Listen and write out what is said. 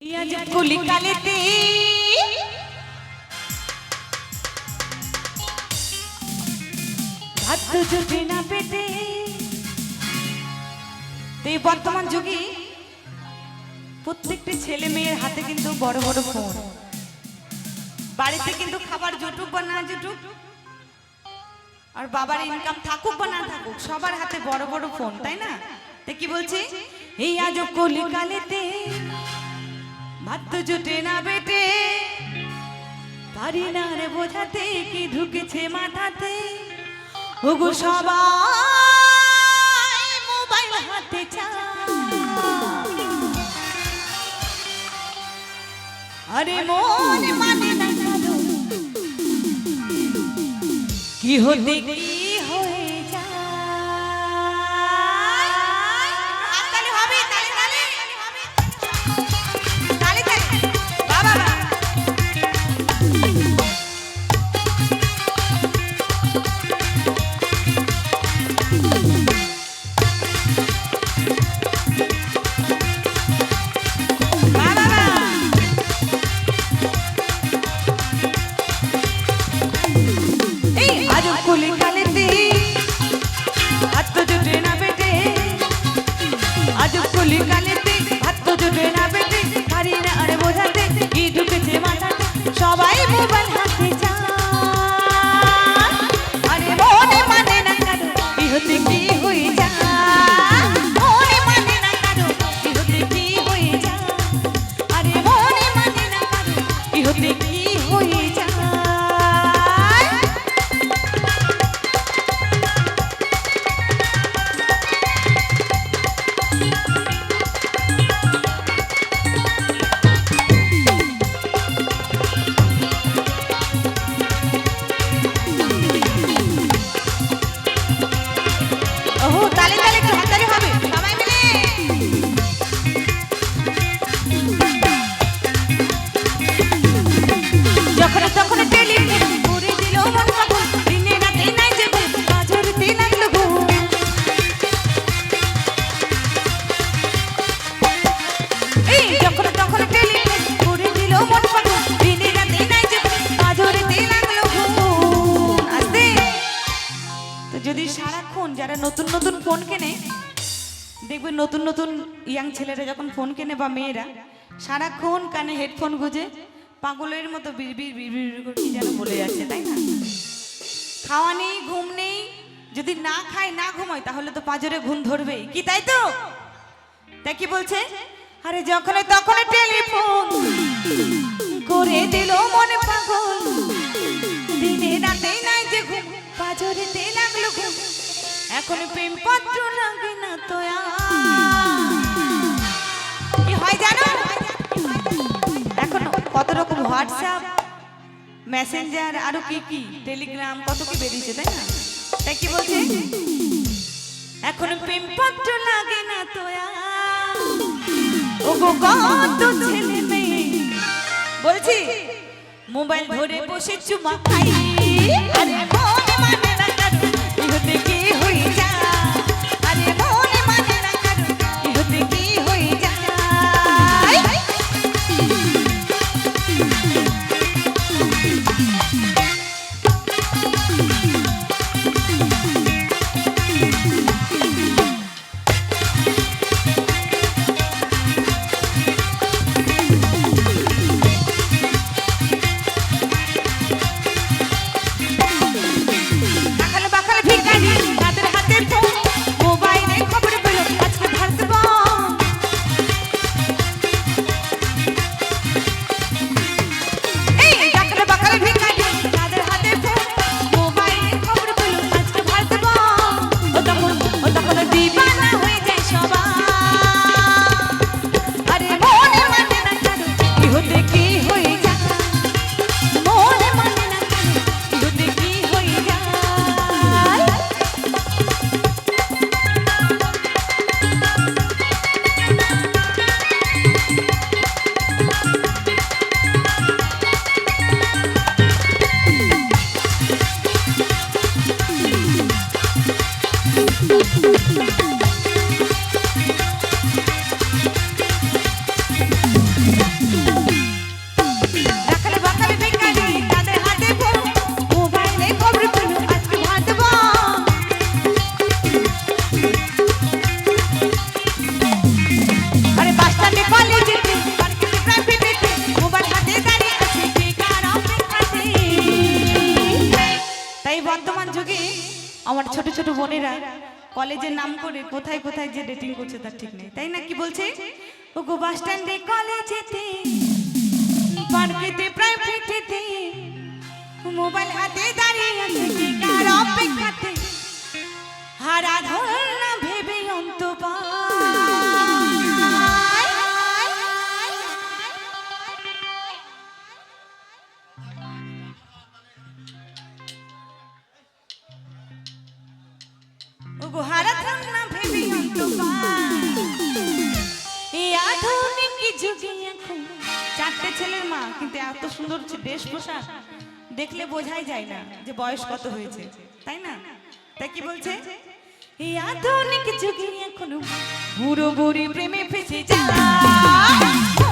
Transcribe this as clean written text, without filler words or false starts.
ইয়াজ কলিকালেতে ভাত জুটে না পেটে। তো এই বর্তমান যুগে প্রত্যেকটি ছেলে মেয়ের হাতে কিন্তু বড় বড় ফোন। বাড়িতে কিন্তু খাবার জুটুক বা না জুটুক, আর বাবার ইনকাম থাকুক বা না থাকুক, সবার হাতে বড় বড় ফোন, তাই না? তো কি বলছে, এই আজ কলিকালেতে ভাত জুটে না বেটে, পারি না রে বোঝাতে কি ঢুকেছে মাথাতে। ওগো সবাই মোবাইল হাতে চায়, আরে মন মানে না কি হতে কি হয়ে যায়। তালে হবে, তালে তালে তালে তালে বাবা বাবা। কলিকালেতে ভাত জুটে না পেটে, আজ কলিকালেতে ভাত জুটে না পেটে, পারি না আর বোঝাতে কি ঢুকেছে মাথাতে। সবাই মোবাইল হাতে চায়, আরে মনে মানে না কারো কি হতে কি হয়ে যায়। মনে মানে না কারো কি হতে কি হয়ে যায়, আরে মনে মানে না কারো কি হতে কি হয়ে যায়। তালে তালে একটু হাততালি হবে সবাই মিলে। যখন তখন টেলিফোন করে দিল মন পাগল, দিনে রাতে নাই যে ঘুম, বাজরতে লাগলো ঘুম। এই যখন তখন টেলিফোন করে দিল মন পাগল, দিনে রাতে নাই যে ঘুম, বাজরতে লাগলো ঘুম। আস্তে তো যদি সারাক্ষণ যারা নতুন নতুন ফোন কেনে, দেখবে নতুন নতুন ইয়াং ছেলেরা যখন ফোন কেনে বা মেয়েরা সারাক্ষণ কানে হেডফোন গুঁজে পাগলের মতো বিড়বিড় বিড়বিড় করে কি যেন বলে যাচ্ছে, তাই না? খাওয়া নেই, ঘুম নেই, যদি না খায় না ঘুমায় তাহলে তো পাজরে ঘুম ধরবেই কি, তাই তো? তাই কি বলছে, আরে যখন তখন টেলিফোন করে দিল মনে পাগল, দিনে রাতে নাই যে ঘুম, পাজরেতে লাগলো ঘুম। এখন প্রেম পত্র লাগে না তো কি হয় জানো? এখন কত রকম হোয়াটসঅ্যাপ, মেসেঞ্জার, আরো কি কি টেলিগ্রাম, কত কি বেরিয়েছে, তাই না? তাই কি বলছে, এখন প্রেম পত্র লাগে না তো ও গো কত ছেলে মেয়ে বলছি মোবাইল ধরে বসে চুমা খাই। আরে মনে মানে না কারো কি হতে কি হয়ে যায়, আরে মনে মানে না কারো কি হতে কি হয়ে যায়। বাখাল বাখাল ভিখারি, তাদের হাতে বোনেরা কলেজের নাম করে কোথায় কোথায় যে ডেটিং করছে তার ঠিক নেই, তাই না? কি বলছে? ও গো বাস স্ট্যান্ডে কলেজেতে পার্কেতে প্রাইভেটেতে মোবাইল হাতে দাঁড়িয়ে আছে কি কার অপেক্ষাতে হারা ধর না ভেবে অন্তপায় ও গো হারা ধর না ভেবে অন্তপায় এই আধুনিক যুগে এখন চারটে ছেলের মা কিন্তু এত সুন্দর ড্রেস পোশাক দেখলে বোঝাই যায় না যে বয়স কত হয়েছে, তাই না? তাই কি বলছে? এই আধুনিক যুগে এখন বুড়ো বুড়ি প্রেমে ফেসে যায়।